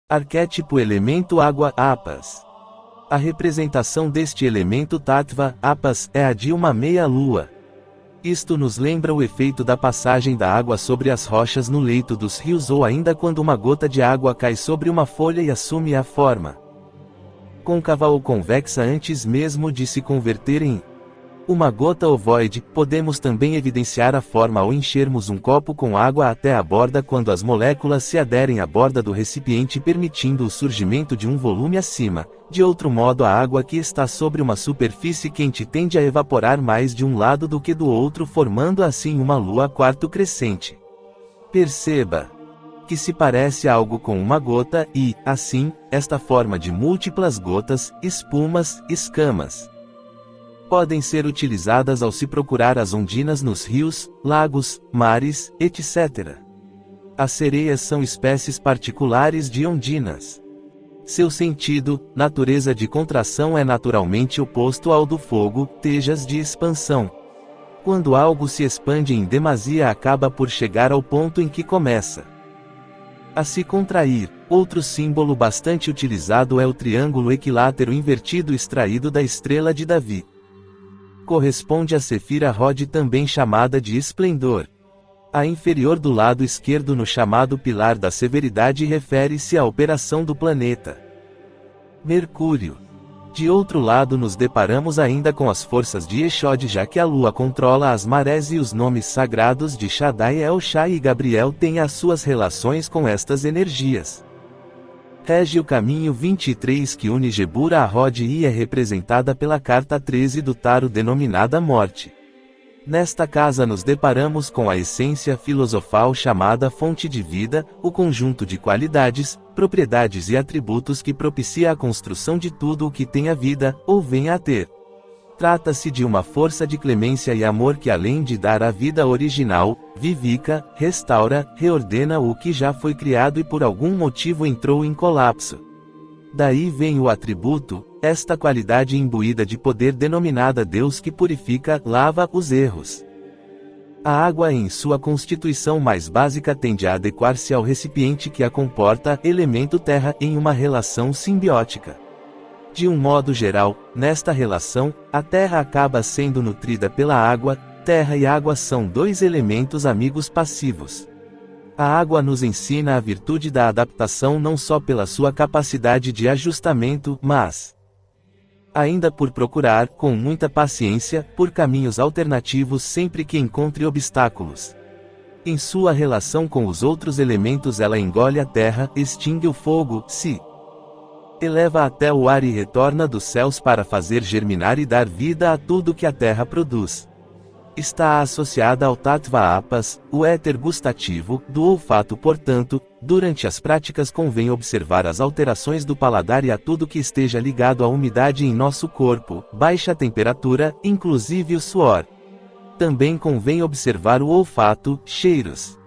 Arquétipo elemento água, Apas. A representação deste elemento Tattva, Apas, é a de uma meia-lua. Isto nos lembra o efeito da passagem da água sobre as rochas no leito dos rios ou ainda quando uma gota de água cai sobre uma folha e assume a forma côncava ou convexa antes mesmo de se converter em uma gota ovoide. Podemos também evidenciar a forma ao enchermos um copo com água até a borda quando as moléculas se aderem à borda do recipiente permitindo o surgimento de um volume acima. De outro modo, a água que está sobre uma superfície quente tende a evaporar mais de um lado do que do outro, formando assim uma lua quarto crescente. Perceba que se parece algo com uma gota e, assim, esta forma de múltiplas gotas, espumas, escamas podem ser utilizadas ao se procurar as ondinas nos rios, lagos, mares, etc. As sereias são espécies particulares de ondinas. Seu sentido, natureza de contração é naturalmente oposto ao do fogo, tejas de expansão. Quando algo se expande em demasia acaba por chegar ao ponto em que começa a se contrair. Outro símbolo bastante utilizado é o triângulo equilátero invertido extraído da estrela de Davi. Corresponde a Sefira Rod, também chamada de esplendor. A inferior do lado esquerdo no chamado pilar da severidade refere-se à operação do planeta Mercúrio. De outro lado nos deparamos ainda com as forças de Exod, já que a Lua controla as marés e os nomes sagrados de Shaddai, El-Shai e Gabriel têm as suas relações com estas energias. Rege o caminho 23 que une Gebura a Rod e é representada pela carta 13 do Taro denominada Morte. Nesta casa nos deparamos com a essência filosofal chamada Fonte de Vida, o conjunto de qualidades, propriedades e atributos que propicia a construção de tudo o que tem a vida, ou venha a ter. Trata-se de uma força de clemência e amor que, além de dar a vida original, vivifica, restaura, reordena o que já foi criado e por algum motivo entrou em colapso. Daí vem o atributo, esta qualidade imbuída de poder denominada Deus que purifica, lava os erros. A água em sua constituição mais básica tende a adequar-se ao recipiente que a comporta, elemento terra, em uma relação simbiótica. De um modo geral, nesta relação, a terra acaba sendo nutrida pela água. Terra e água são dois elementos amigos passivos. A água nos ensina a virtude da adaptação não só pela sua capacidade de ajustamento, mas ainda por procurar, com muita paciência, por caminhos alternativos sempre que encontre obstáculos. Em sua relação com os outros elementos ela engole a terra, extingue o fogo, se eleva até o ar e retorna dos céus para fazer germinar e dar vida a tudo que a terra produz. Está associada ao Tattva Apas, o éter gustativo, do olfato. Portanto, durante as práticas convém observar as alterações do paladar e a tudo que esteja ligado à umidade em nosso corpo, baixa temperatura, inclusive o suor. Também convém observar o olfato, cheiros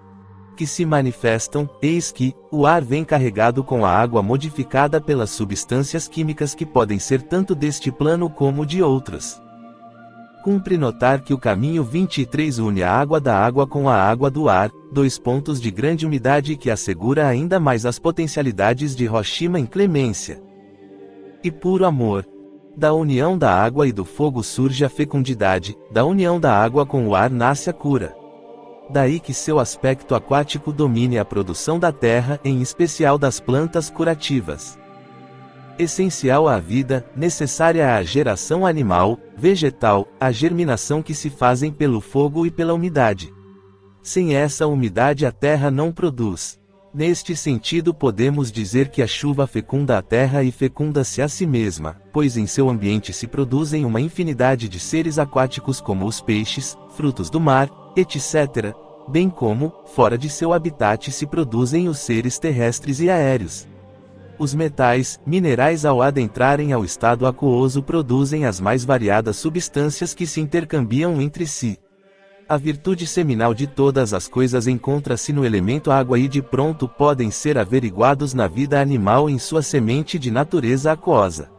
que se manifestam. Eis que, o ar vem carregado com a água modificada pelas substâncias químicas que podem ser tanto deste plano como de outros. Cumpre notar que o caminho 23 une a água da água com a água do ar, dois pontos de grande umidade que assegura ainda mais as potencialidades de Hiroshima em clemência e puro amor. Da união da água e do fogo surge a fecundidade, da união da água com o ar nasce a cura. Daí que seu aspecto aquático domine a produção da terra, em especial das plantas curativas. Essencial à vida, necessária à geração animal, vegetal, à germinação que se fazem pelo fogo e pela umidade. Sem essa umidade a terra não produz. Neste sentido podemos dizer que a chuva fecunda a terra e fecunda-se a si mesma, pois em seu ambiente se produzem uma infinidade de seres aquáticos como os peixes, frutos do mar, etc., bem como, fora de seu habitat se produzem os seres terrestres e aéreos. Os metais, minerais ao adentrarem ao estado aquoso produzem as mais variadas substâncias que se intercambiam entre si. A virtude seminal de todas as coisas encontra-se no elemento água e de pronto podem ser averiguados na vida animal em sua semente de natureza aquosa.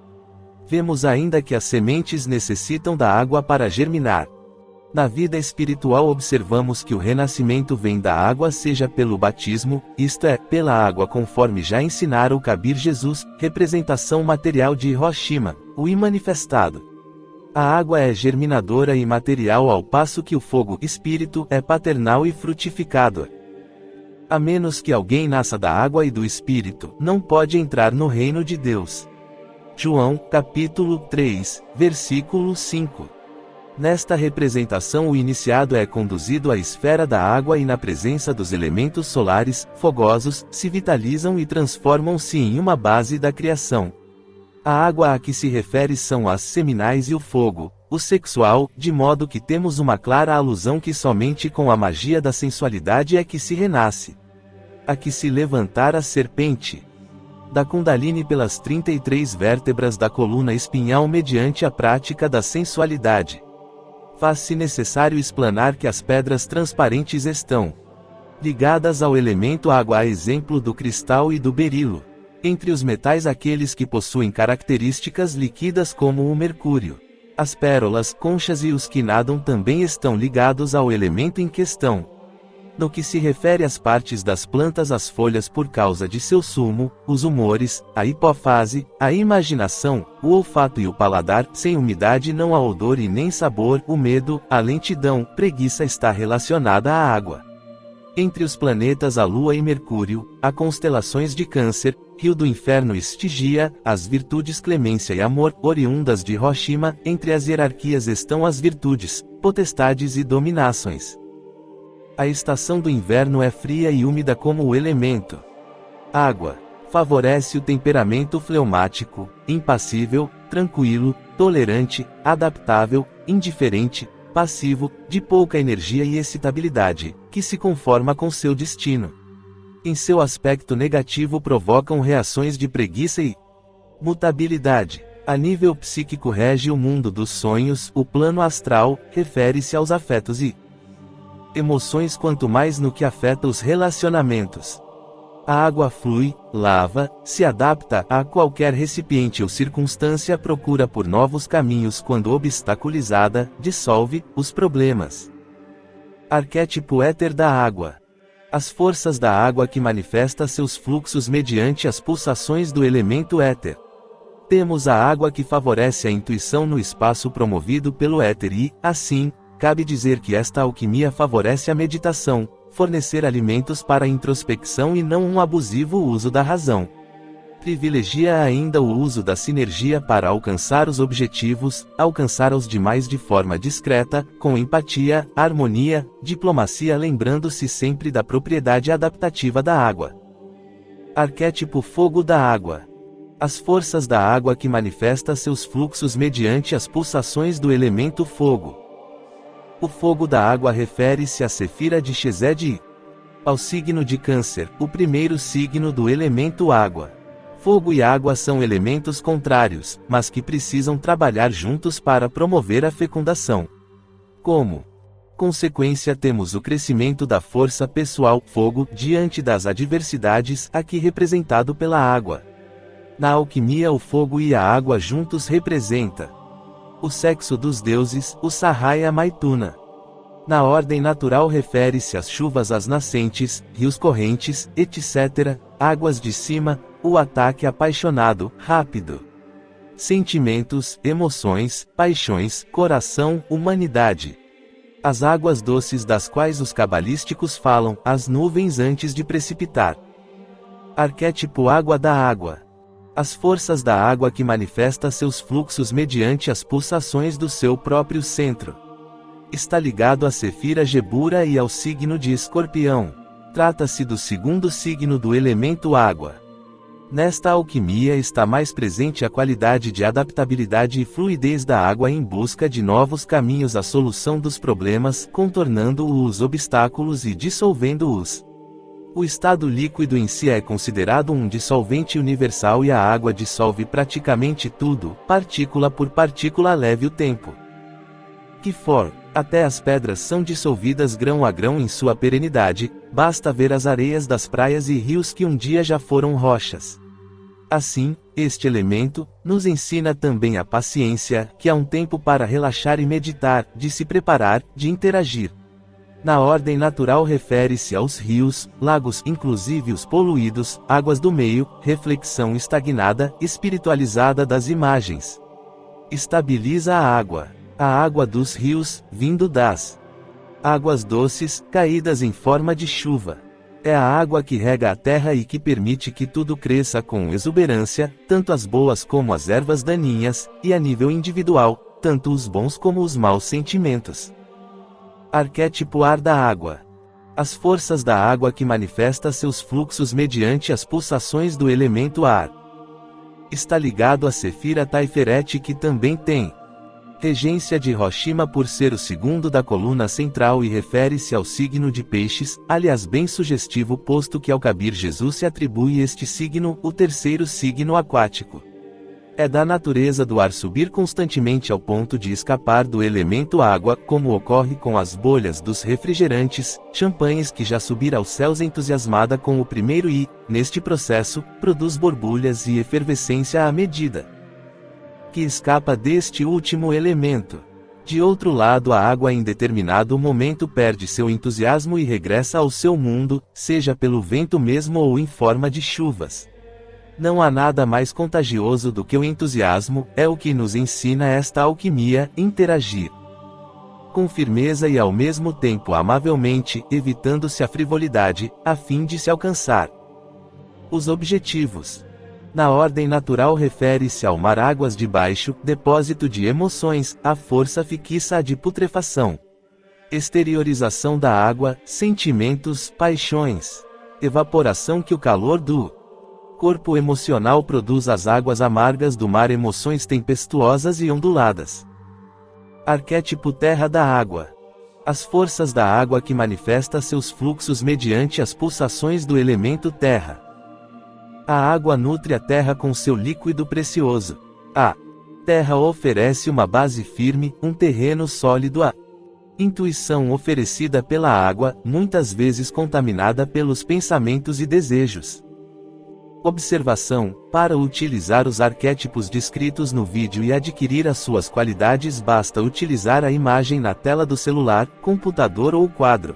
Vemos ainda que as sementes necessitam da água para germinar. Na vida espiritual observamos que o renascimento vem da água, seja pelo batismo, isto é, pela água conforme já ensinara o Kabir Jesus, representação material de Hiroshima, o imanifestado. A água é germinadora e material ao passo que o fogo espírito é paternal e frutificador. A menos que alguém nasça da água e do espírito, não pode entrar no reino de Deus. João, capítulo 3, versículo 5. Nesta representação o iniciado é conduzido à esfera da água e na presença dos elementos solares, fogosos, se vitalizam e transformam-se em uma base da criação. A água a que se refere são as seminais e o fogo, o sexual, de modo que temos uma clara alusão que somente com a magia da sensualidade é que se renasce. A que se levantar a serpente da Kundalini pelas 33 vértebras da coluna espinhal mediante a prática da sensualidade. Faz-se necessário explanar que as pedras transparentes estão ligadas ao elemento água, a exemplo do cristal e do berilo. Entre os metais, aqueles que possuem características líquidas como o mercúrio, as pérolas, conchas e os que nadam também estão ligados ao elemento em questão. No que se refere às partes das plantas, as folhas por causa de seu sumo, os humores, a hipófise, a imaginação, o olfato e o paladar, sem umidade não há odor e nem sabor, o medo, a lentidão, preguiça está relacionada à água. Entre os planetas a Lua e Mercúrio, há constelações de Câncer, Rio do Inferno e Estigia, as virtudes clemência e amor, oriundas de Hiroshima, entre as hierarquias estão as virtudes, potestades e dominações. A estação do inverno é fria e úmida como o elemento água. Favorece o temperamento fleumático, impassível, tranquilo, tolerante, adaptável, indiferente, passivo, de pouca energia e excitabilidade, que se conforma com seu destino. Em seu aspecto negativo provocam reações de preguiça e mutabilidade. A nível psíquico rege o mundo dos sonhos, o plano astral, refere-se aos afetos e emoções, quanto mais no que afeta os relacionamentos. A água flui, lava, se adapta a qualquer recipiente ou circunstância, procura por novos caminhos quando obstaculizada, dissolve os problemas. Arquétipo éter da água. As forças da água que manifesta seus fluxos mediante as pulsações do elemento éter. Temos a água que favorece a intuição no espaço promovido pelo éter e, assim, cabe dizer que esta alquimia favorece a meditação, fornecer alimentos para a introspecção e não um abusivo uso da razão. Privilegia ainda o uso da sinergia para alcançar os objetivos, alcançar os demais de forma discreta, com empatia, harmonia, diplomacia, lembrando-se sempre da propriedade adaptativa da água. Arquétipo fogo da água. As forças da água que manifesta seus fluxos mediante as pulsações do elemento fogo. O fogo da água refere-se à Sefira de Chesed, ao signo de Câncer, o primeiro signo do elemento água. Fogo e água são elementos contrários, mas que precisam trabalhar juntos para promover a fecundação. Como consequência, temos o crescimento da força pessoal, fogo, diante das adversidades, aqui representado pela água. Na alquimia, o fogo e a água juntos representa o sexo dos deuses, o Sahaya Maituna. Na ordem natural refere-se às chuvas, às nascentes, rios correntes, etc., águas de cima, o ataque apaixonado, rápido. Sentimentos, emoções, paixões, coração, humanidade. As águas doces das quais os cabalísticos falam, as nuvens antes de precipitar. Arquétipo água da água. As forças da água que manifesta seus fluxos mediante as pulsações do seu próprio centro. Está ligado a Sefira Gebura e ao signo de Escorpião. Trata-se do segundo signo do elemento água. Nesta alquimia está mais presente a qualidade de adaptabilidade e fluidez da água em busca de novos caminhos à solução dos problemas, contornando os obstáculos e dissolvendo-os. O estado líquido em si é considerado um dissolvente universal e a água dissolve praticamente tudo, partícula por partícula, leve o tempo que for. Até as pedras são dissolvidas grão a grão em sua perenidade, basta ver as areias das praias e rios que um dia já foram rochas. Assim, este elemento nos ensina também a paciência, que há um tempo para relaxar e meditar, de se preparar, de interagir. Na ordem natural refere-se aos rios, lagos, inclusive os poluídos, águas do meio, reflexão estagnada, espiritualizada das imagens. Estabiliza a água dos rios, vindo das águas doces, caídas em forma de chuva. É a água que rega a terra e que permite que tudo cresça com exuberância, tanto as boas como as ervas daninhas, e a nível individual, tanto os bons como os maus sentimentos. Arquétipo ar da água. As forças da água que manifesta seus fluxos mediante as pulsações do elemento ar. Está ligado a Sefira Taiferet, que também tem regência de Hiroshima por ser o segundo da coluna central e refere-se ao signo de Peixes, aliás bem sugestivo posto que ao Kabir Jesus se atribui este signo, o terceiro signo aquático. É da natureza do ar subir constantemente ao ponto de escapar do elemento água, como ocorre com as bolhas dos refrigerantes, champanhes que já subir aos céus entusiasmada com o primeiro e, neste processo, produz borbulhas e efervescência à medida que escapa deste último elemento. De outro lado, a água em determinado momento perde seu entusiasmo e regressa ao seu mundo, seja pelo vento mesmo ou em forma de chuvas. Não há nada mais contagioso do que o entusiasmo, é o que nos ensina esta alquimia, interagir com firmeza e ao mesmo tempo amavelmente, evitando-se a frivolidade, a fim de se alcançar os objetivos. Na ordem natural refere-se ao mar águas de baixo, depósito de emoções, a força fixa de putrefação. Exteriorização da água, sentimentos, paixões. Evaporação que o calor do corpo emocional produz às águas amargas do mar, emoções tempestuosas e onduladas. Arquétipo terra da água. As forças da água que manifesta seus fluxos mediante as pulsações do elemento terra. A água nutre a terra com seu líquido precioso. A terra oferece uma base firme, um terreno sólido. A intuição oferecida pela água, muitas vezes contaminada pelos pensamentos e desejos. Observação: para utilizar os arquétipos descritos no vídeo e adquirir as suas qualidades, basta utilizar a imagem na tela do celular, computador ou quadro.